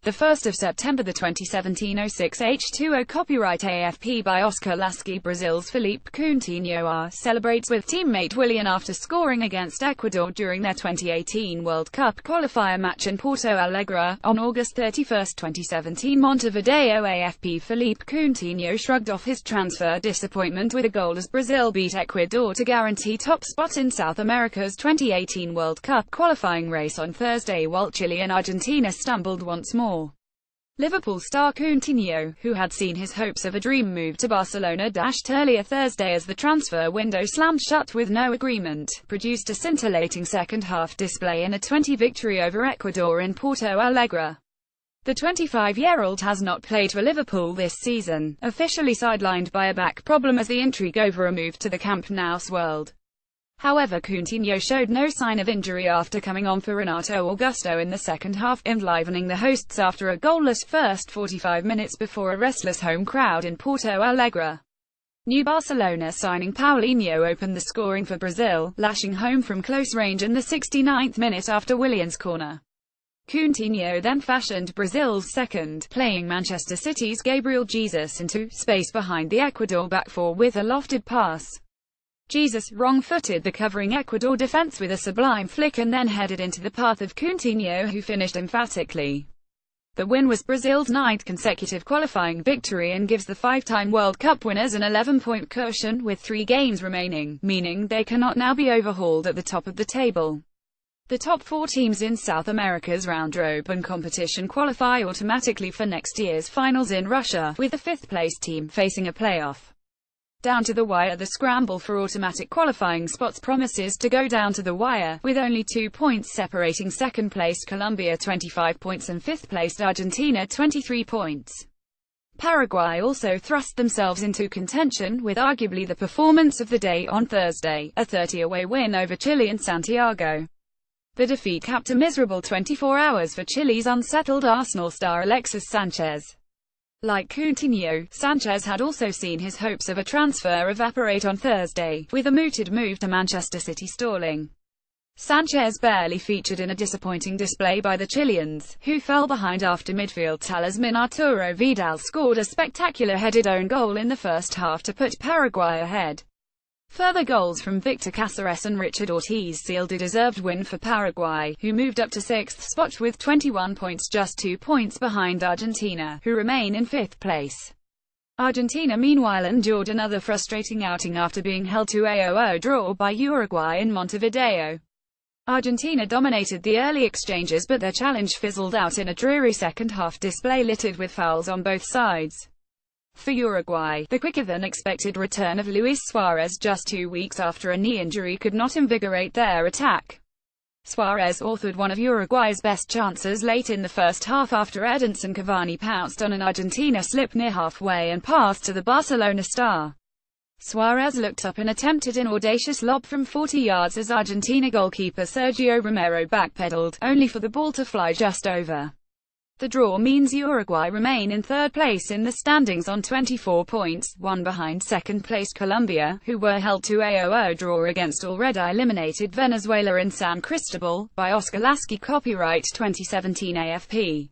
The 1st of September, the 2017-06 H2O copyright AFP by Oscar Lasky. Brazil's Felipe Coutinho celebrates with teammate Willian after scoring against Ecuador during their 2018 World Cup qualifier match in Porto Alegre on August 31, 2017. Montevideo AFP. Felipe Coutinho shrugged off his transfer disappointment with a goal as Brazil beat Ecuador to guarantee top spot in South America's 2018 World Cup qualifying race on Thursday, while Chile and Argentina stumbled once more. Liverpool star Coutinho, who had seen his hopes of a dream move to Barcelona dashed earlier Thursday as the transfer window slammed shut with no agreement, produced a scintillating second-half display in a 20 victory over Ecuador in Porto Alegre. The 25-year-old has not played for Liverpool this season, officially sidelined by a back problem as the intrigue over a move to the Camp Nou swirled. However, Coutinho showed no sign of injury after coming on for Renato Augusto in the second half, enlivening the hosts after a goalless first 45 minutes before a restless home crowd in Porto Alegre. New Barcelona signing Paulinho opened the scoring for Brazil, lashing home from close range in the 69th minute after Willian's corner. Coutinho then fashioned Brazil's second, playing Manchester City's Gabriel Jesus into space behind the Ecuador back four with a lofted pass. Jesus wrong-footed the covering Ecuador defense with a sublime flick and then headed into the path of Coutinho, who finished emphatically. The win was Brazil's 9th consecutive qualifying victory and gives the five-time World Cup winners an 11-point cushion with 3 games remaining, meaning they cannot now be overhauled at the top of the table. The top 4 teams in South America's round-robin competition qualify automatically for next year's finals in Russia, with the 5th-place team facing a playoff. Down to the wire. The scramble for automatic qualifying spots promises to go down to the wire, with only 2 points separating second-placed Colombia 25 points and 5th-placed Argentina 23 points. Paraguay also thrust themselves into contention, with arguably the performance of the day on Thursday, a 30-away win over Chile in Santiago. The defeat capped a miserable 24 hours for Chile's unsettled Arsenal star Alexis Sanchez. Like Coutinho, Sanchez had also seen his hopes of a transfer evaporate on Thursday, with a mooted move to Manchester City stalling. Sanchez barely featured in a disappointing display by the Chileans, who fell behind after midfield talisman Arturo Vidal scored a spectacular headed own goal in the first half to put Paraguay ahead. Further goals from Victor Cáceres and Richard Ortiz sealed a deserved win for Paraguay, who moved up to 6th spot with 21 points, just 2 points behind Argentina, who remain in 5th place. Argentina meanwhile endured another frustrating outing after being held to a 0-0 draw by Uruguay in Montevideo. Argentina dominated the early exchanges, but their challenge fizzled out in a dreary second-half display littered with fouls on both sides. For Uruguay, the quicker-than-expected return of Luis Suarez just 2 weeks after a knee injury could not invigorate their attack. Suarez authored one of Uruguay's best chances late in the first half after Edinson Cavani pounced on an Argentina slip near halfway and passed to the Barcelona star. Suarez looked up and attempted an audacious lob from 40 yards as Argentina goalkeeper Sergio Romero backpedaled, only for the ball to fly just over. The draw means Uruguay remain in 3rd place in the standings on 24 points, 1 behind second-placed Colombia, who were held to a 0-0 draw against already eliminated Venezuela in San Cristobal, by Oscar Lasky. Copyright 2017 AFP.